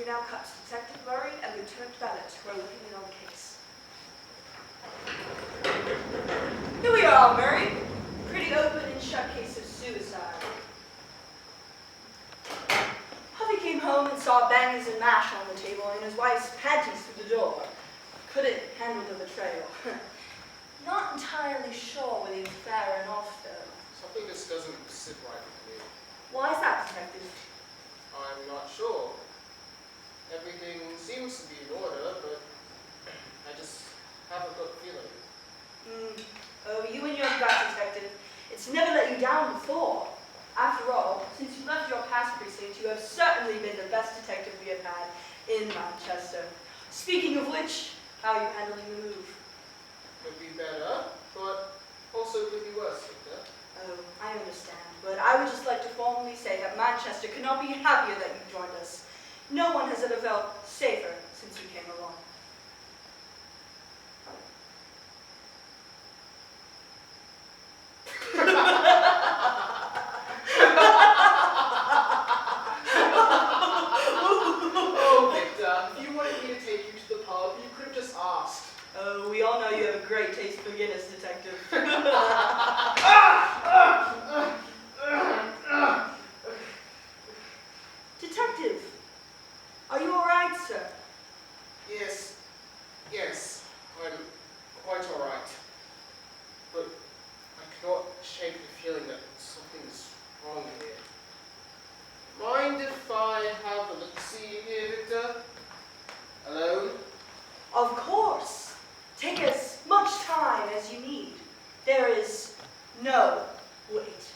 We now cut to Detective Murray and Lieutenant Valet, who are looking in on the case. Here we are, Murray. Pretty open and shut case of suicide. Huffy came home and saw bangers and mash on the table and his wife's panties through the door. Couldn't handle the betrayal. Not entirely sure whether he was fair enough, though. Something just doesn't sit right with me. Why is that, Detective? I'm not sure. Everything seems to be in order, but I just have a good feeling. Oh, you and your gut, Detective. It's never let you down before. After all, since you left your past precinct, you have certainly been the best detective we have had in Manchester. Speaking of which, how are you handling the move? Could be better, but also could be worse, Victor. Oh, I understand, but I would just like to formally say that Manchester cannot be happier that you joined us. No one has ever felt safer since you came along. Oh, Victor, if you wanted me to take you to the pub, you could have just asked. Oh, we all know you have a great taste for Guinness, Detective. Detective, are you all right, sir? Yes, I'm quite all right. But I cannot shake the feeling that something is wrong here. Mind if I have a look-see here, Victor? Alone? Of course. Take as much time as you need. There is no wait.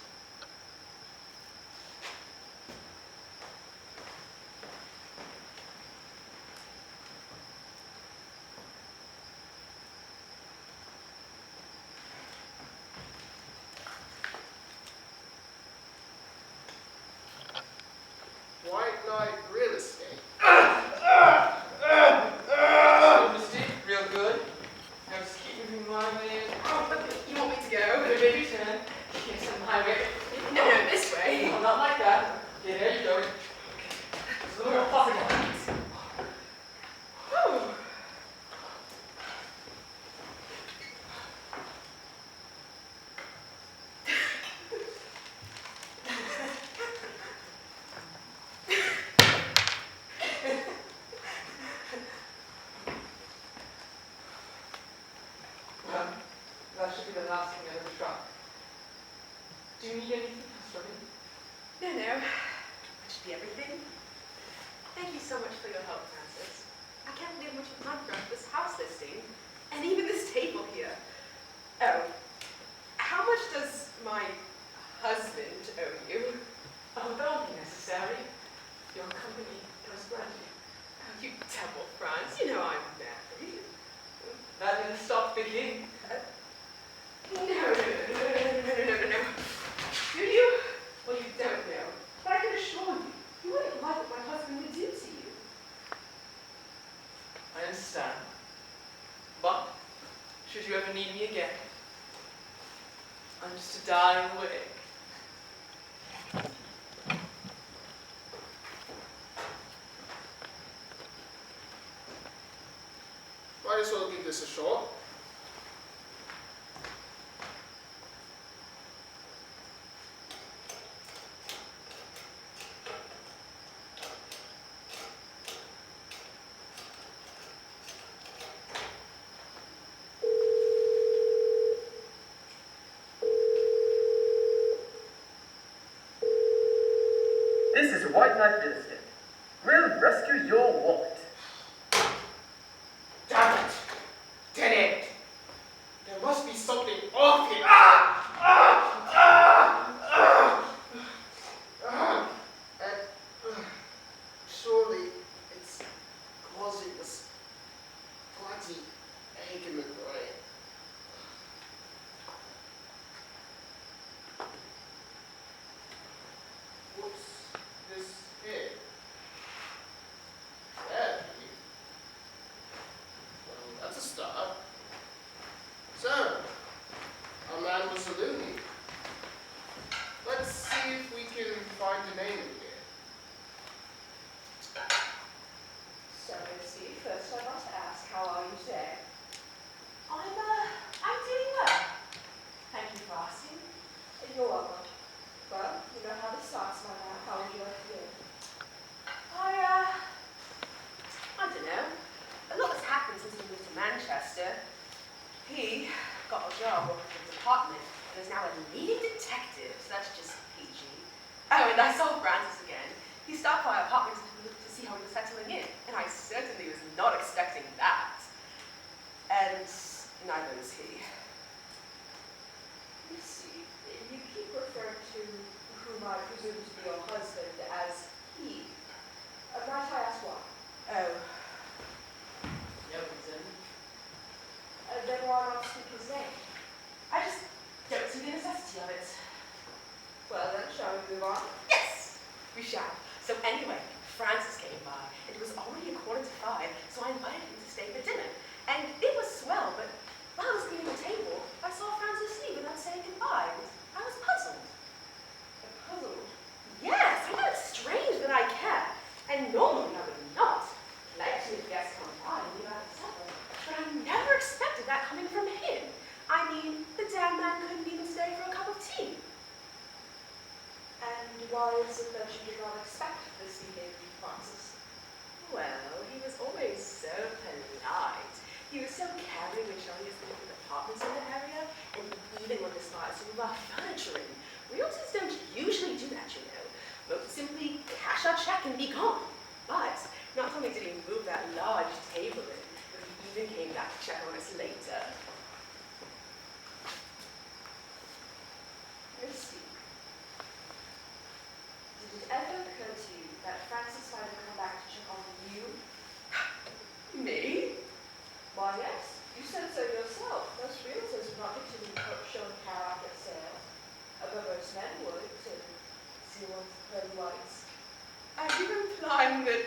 White Knight Real Estate. Misty, real good. Now just keep moving my way. Oh, but you want me to go? Maybe turn. Yes, on my way. No, this way. Oh, not like that. Okay, there you go. It's a little more possible. Whew. Well, that should be the last thing out of the truck. Do you need anything else from me? No. That should be everything. Thank you so much for your help, Francis. I can't believe how much you've gone for this house listing, and even this table here. Oh, how much does my husband owe you? Oh, that'll be necessary. Your company does grant you. Oh, you devil, Franz. You know I'm married. That didn't stop thinking. No. Do you? Well, you don't know. But I can assure you, you wouldn't like what my husband would do to you. I understand. But, should you ever need me again, I'm just a dying away. Might as well give this a shot. This is White Knight Real Estate. We'll rescue your wallet. Damn it! Dead end! There must be something off here. Surely it's causing this bloody ache in the brain. What's this here? Therapy? Well, that's a start. So, our man was a loony. Let's see if we can find a name in here. He stopped by our apartment to see how we were settling in, and I certainly was not expecting that. And neither was he. Misty, you keep referring to whom I presume to be your husband as he. Might I ask why? Oh, No reason. Then why not speak his name? I just don't see the necessity of it. Well then, shall we move on? Yes, we shall. So anyway, Francis came by. It was already 5:15, so I invited him to stay for dinner. And it was swell, but while I was cleaning the table, I saw Francis leave without saying goodbye. I was puzzled. Puzzled. Yes, I know it's strange that I care. And normally I would not. Let if guests come by and leave out supper. But I never expected that coming from him. I mean, the damn man couldn't even stay for a cup of tea. And why is it that you did not expect this behavior, Francis? Well, he was always so polite. He was so caring when showing us the different apartments in the area, and he even let us buy some of our furniture in. Realtors don't usually do that, you know. Most simply cash our check and be gone. But not only did he move that large table in, but he even came back to check on us later. Misty, did it ever occur to you that Francis might have come back to check on you? Me? Why, yes. You said so yourself. Most realtors would not get to showing character at sale. But most men would, to see one's pearly whites. Are you implying that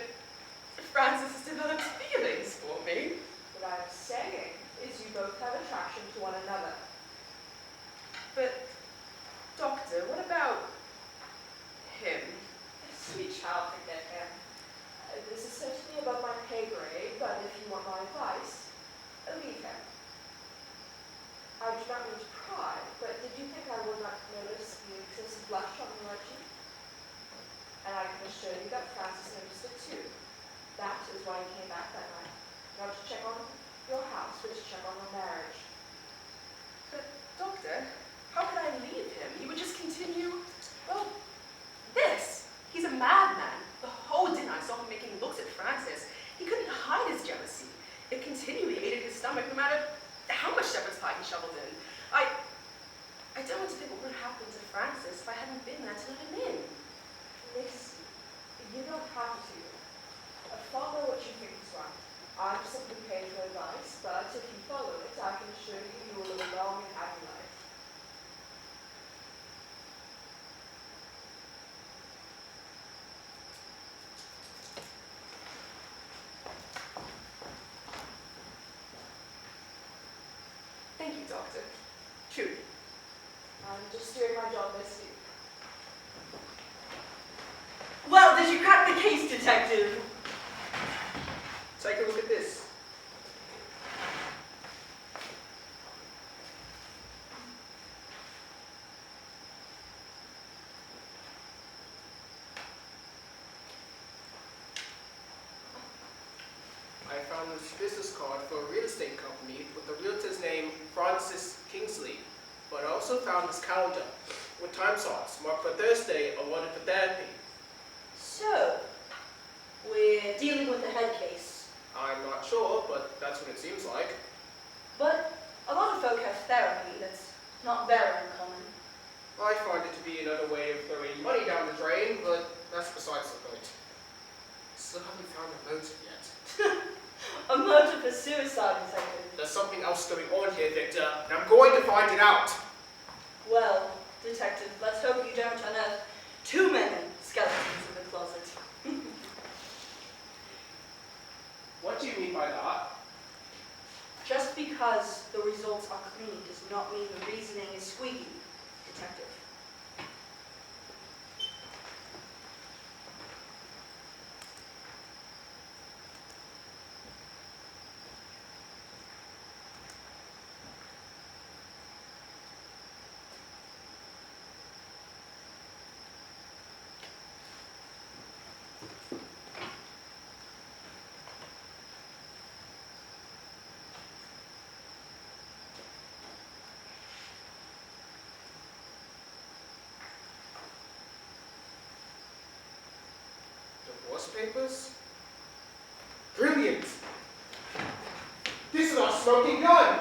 Francis has developed feelings for me? What I'm saying is you both have attraction to one another. But, Doctor, what about him? Sweet child, forget him. This is certainly above my pay grade, but if you want my advice, leave him. I do not mean to pry, but did you think I would not notice the excessive blush on your right cheek? And I can assure you that Francis noticed it too. That is why he came back that night. Not to check on your house, but to check on your marriage. But, Doctor, how could I leave him? He would just continue, well, this. He's a madman. The whole dinner I saw him making looks at Francis. He couldn't hide his jealousy. It continually ate at his stomach no matter how much shepherd's pie he shoveled in. I don't want to think what would happen to Francis if I hadn't been there to let him in. Misty, you don't have to. Follow what you think is right. I'm simply paid for advice, but if you follow it, I can assure you you will live a long and happy life. Thank you, Doctor. Truly. I'm just doing my job, Misty. Well, did you crack the case, Detective? Take a look at this. I found this business card for a real estate company with the realtor's name Francis Kingsley, but I also found this calendar with time slots marked for Thursday and one for therapy. So, we're dealing with the head case. I'm not sure, but that's what it seems like. But a lot of folk have therapy that's not very uncommon. I find it to be another way of throwing money down the drain, but that's besides the point. Still haven't found a motive yet. A motive for suicide, Detective. There's something else going on here, Victor, and I'm going to find it out. Well, Detective, let's hope you don't unearth too many skeletons in the closet. What do you mean by that? Just because the results are clean does not mean the reasoning is squeaky, Detective. divorce papers? Brilliant! This is our smoking gun!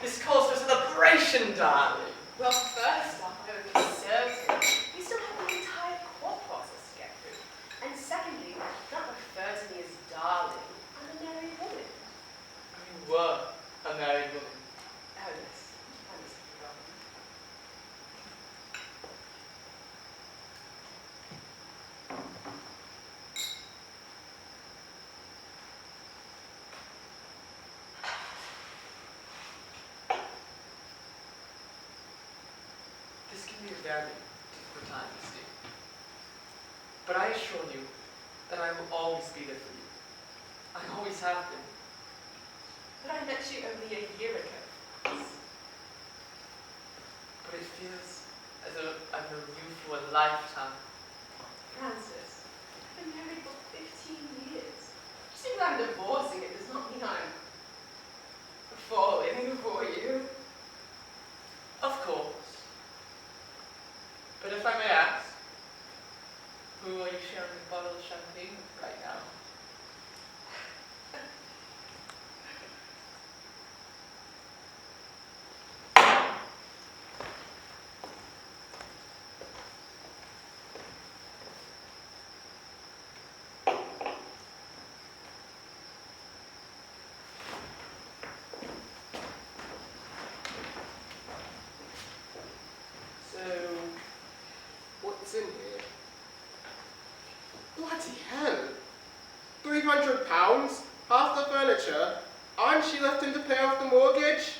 This calls for celebration, darling. Well, first off, I would be certain you still have the entire court process to get through. And secondly, don't refer to me as darling. I'm a married woman. You were a married woman. Oh, yes. I must have forgotten. This can be a very difficult time, Misty. But I assure you that I will always be there for you. I always have been. But I met you only a year ago. But it feels as though I've known you for a lifetime. Francis, I've been married for 15 years. Just because I'm divorcing it does not mean I'm falling for you. Of course. But if I may ask, who are you sharing a bottle of champagne with right now? What's in here? Bloody hell! £300, half the furniture, and she left him to pay off the mortgage?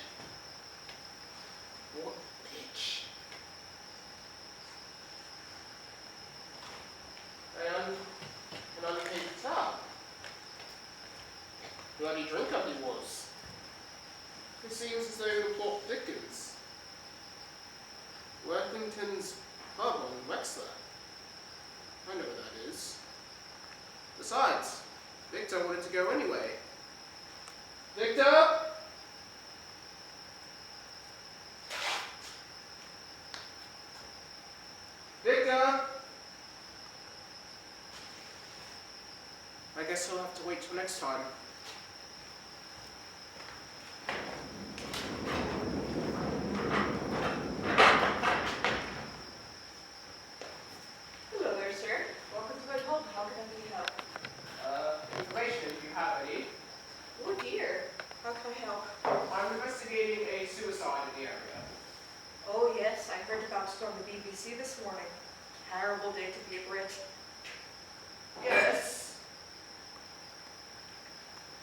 What a bitch. And an unpaid tab. Bloody drinker he was. It seems as though he would plot Dickens. Worthington's pub on Wexler. I know where that is. Besides, Victor wanted to go anyway. Victor? Victor? I guess he'll have to wait till next time. Hello there, sir. Welcome to my home. How can I be help? Information if you have any. Oh dear. How can I help? I'm investigating a suicide in the area. Oh yes, I heard about it on the BBC this morning. Terrible day to be a Brit. Yes.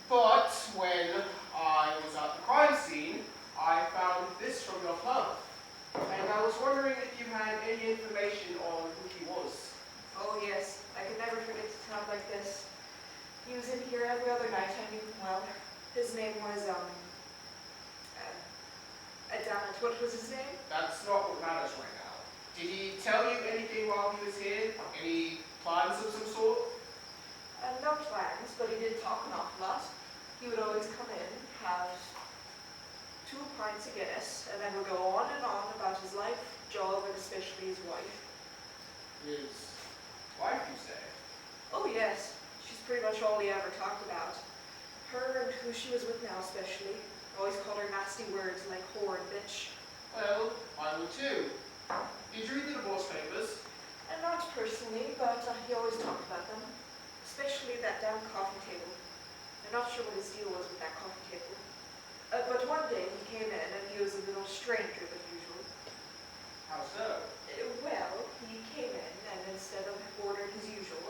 But when I was at the crime scene, I found this from your club. And I was wondering if you had any information on who he was. Oh yes, I could never forget a time like this. He was in here every other night, I knew him well. His name was, Dante. What was his name? That's not what matters right now. Did he tell you anything while he was here? Any plans of some sort? No plans, but he did talk an awful lot. He would always come in, have 2 pints of Guinness, and then would go on and on about his life, job, and especially his wife. His wife, you say? Oh yes, she's pretty much all he ever talked about. Her and who she was with now especially. Always called her nasty words like whore and bitch. Well, I would too. Did you read the divorce papers? And not personally, but he always talked about them. Especially that damn coffee table. I'm not sure what his deal was with that coffee table. But one day he came in and he was a little stranger than usual. How so? Well, he came in and instead of ordering his usual,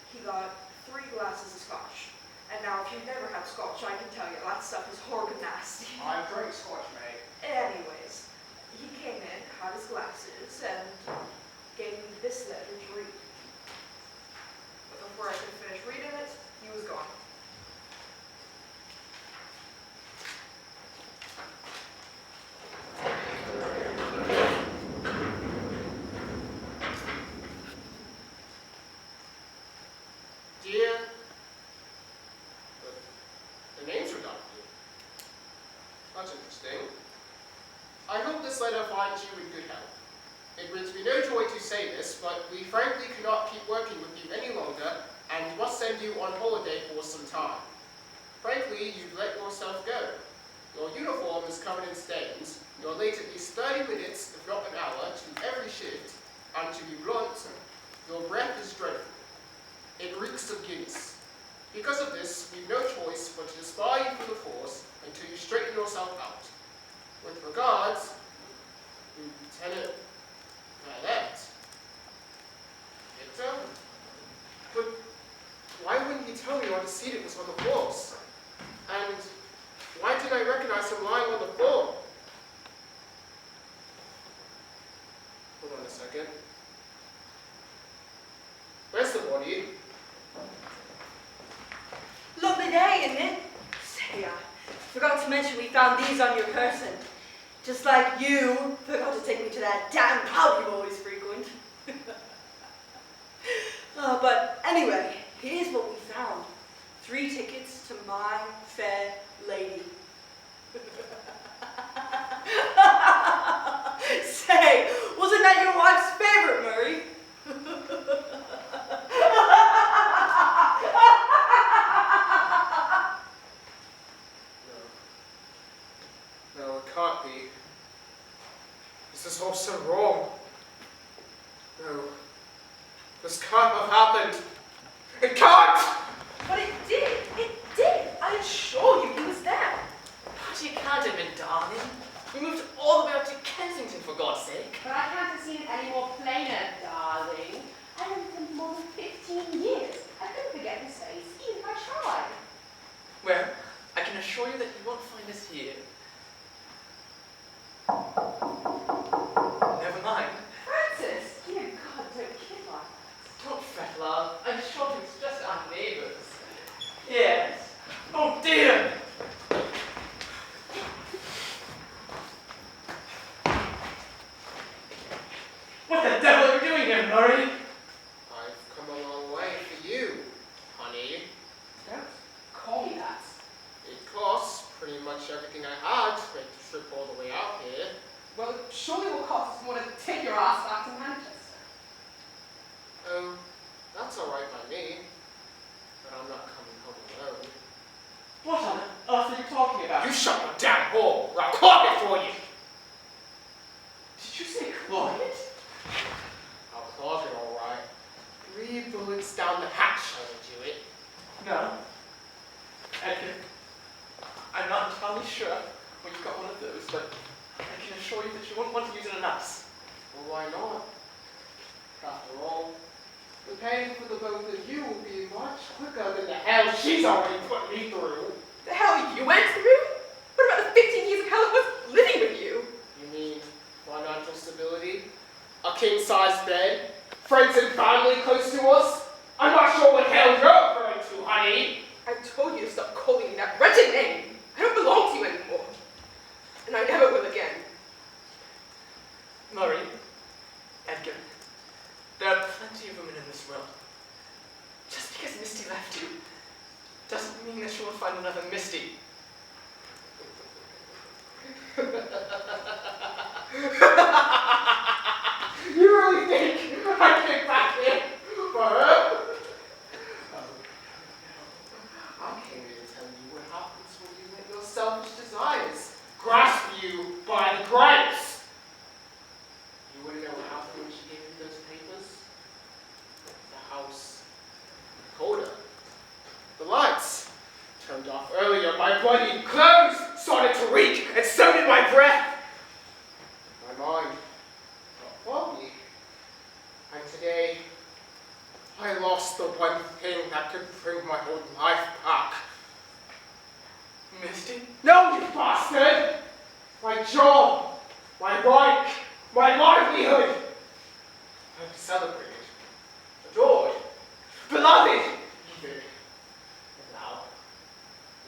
he got 3 glasses of scotch. And now if you've never had scotch, I can tell you that stuff is horrid nasty. I drink scotch, mate. Anyways, he came in, had his glasses, and gave me this letter to read. But before I could finish reading it, he was gone. Dear, the name's redacted. That's interesting. I hope this letter finds you in good health. It brings me no joy to say this, but we frankly cannot keep working with to be blunt, your breath is dreadful. It reeks of Guinness. Because of this, we've no choice but to spy you through the force until you straighten yourself out. With regards, Lieutenant Valet. Victor? But why wouldn't he tell me our decedent was on the force? And why didn't I recognize him lying on the floor? Hold on a second. Where's the body? Lovely day, isn't it? Say, I forgot to mention we found these on your person. Just like you forgot to take me to that damn pub you always frequent. But anyway, here's what we found. 3 tickets to My Fair Lady. Say, wasn't that your wife's favorite, Murray? No, it can't be. This is all so wrong. No, this can't have happened. It can't! But it did. It did. I assure you he was there. But you can't admit, darling. We moved all the way up to Kensington, for God's sake. But I can't have seen it any more plainer, darling. I lived with him more than 15 years. I couldn't forget his face, even if I tried. Well, I can assure you that you won't find us here. Never mind. Francis! Dear God, don't kid like that. Don't fret, love. I'm sure it's just our neighbours. Yes. Oh, dear! What the devil are you doing here, Murray? I've come a long way for you, honey. Don't call me that. It costs pretty much everything I had to make the trip all the way out here. Well, it surely will cost us more to take your ass back to Manchester. That's alright by me. But I'm not coming home alone. What on earth are you talking about? You shut your damn hole, or I'll clog it for you! Did you say clog it? I'll clog it alright. 3 bullets down the hatch, I will do it. No. Edgar, I'm not entirely sure when you got one of those, but I can assure you that you won't want to use it on us. Well, why not? After all, the pain for the both of you will be much quicker than the hell she's already put me through. The hell you went through? What about the 15 years of hell it was living with you? You mean financial stability? A king-sized bed? Friends and family close to us? I'm not sure what hell you're referring to, honey. I told you to stop calling me that wretched name. I don't belong to you anymore. And I never will again. Murray, Edgar, there are plenty of women in this world. Just because Misty left you doesn't mean that you will find another Misty. You really think I came back here for her? I came here to tell you what happens when you let your selfish desires grasp you by the grapes. You wouldn't know what happened when she gave you those papers? The house, colder. The lights turned off earlier. My bloody clothes started to reek, and so did my breath. My mind got foggy. And today, I lost the one thing that could bring my whole life back. Misty? No, you bastard! My job, my work, my livelihood. I'm celebrated, adored, beloved, even. And now,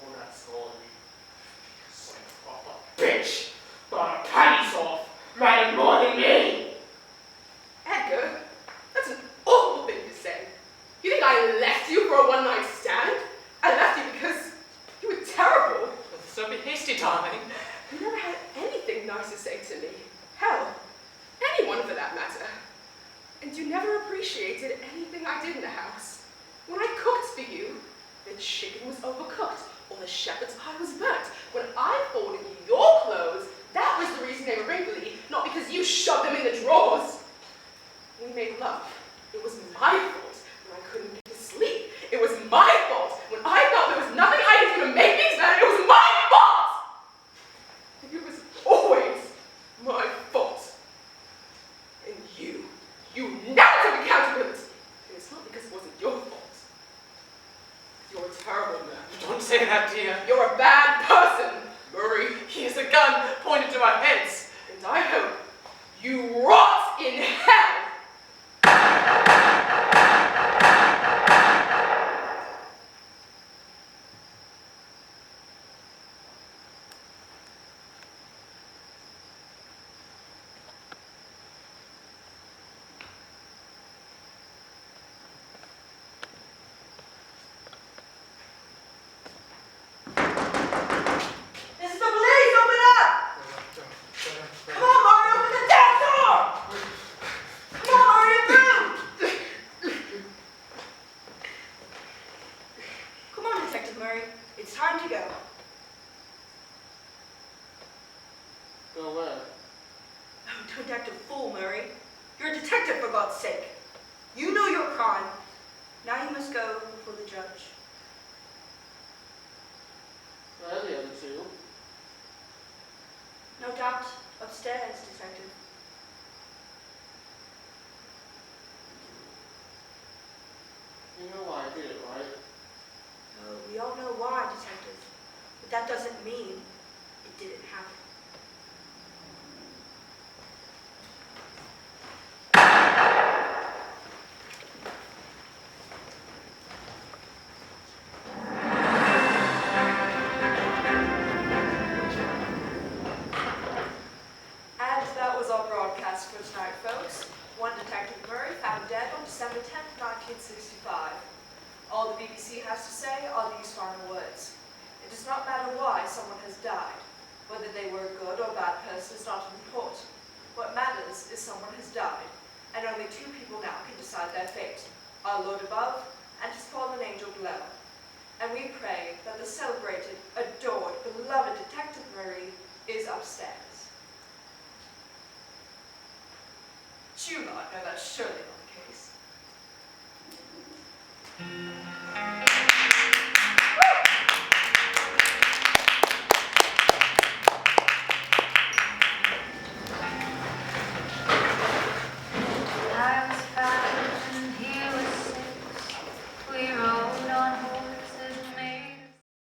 all that's gone. Some proper bitch got her panties off, mattered more than me. Edgar, that's an awful thing to say. You think I left you for a one-night stand? I left you because you were terrible. So be hasty, darling. You never had anything nice to say to me. Hell, anyone for that matter. And you never appreciated anything I did in the house. When I cooked for you, the chicken was overcooked, or the shepherd's pie was burnt. When I folded your clothes, that was the reason they were wrinkly, not because you shoved them in the drawers. We made love. It was my fault when I couldn't get to sleep. It was my fault when I felt there was nothing I could do to make things better. It was my fault! It was always my fault. And you never took accountability. And it's not because it wasn't your fault. You're a terrible man. Don't say that, dear. You're a bad person, Murray. He has a gun pointed to our heads. And I hope you rot in hell. This is the police! Open up! Come on, Murray, open the damn door! Come on, hurry it through! Come on, Detective Murray. It's time to go. Go where? Oh, don't act a fool, Murray. You're a detective, for God's sake. You know your crime. Now you must go before the judge. Where are the other two? No doubt upstairs, Detective. You know why I did it, right? Oh, we all know why, Detective. But that doesn't mean it didn't happen. And that was our broadcast for tonight, folks. One Detective Murray found dead on December 10th, 1965. All the BBC has to say are these final words. It does not matter why someone has died. Whether they were a good or bad person is not important. What matters is someone has died, and only two people now can decide their fate, our Lord above and his fallen angel below. And we pray that the celebrated, adored, beloved Detective Murray is upstairs. You lot know that's surely not the case.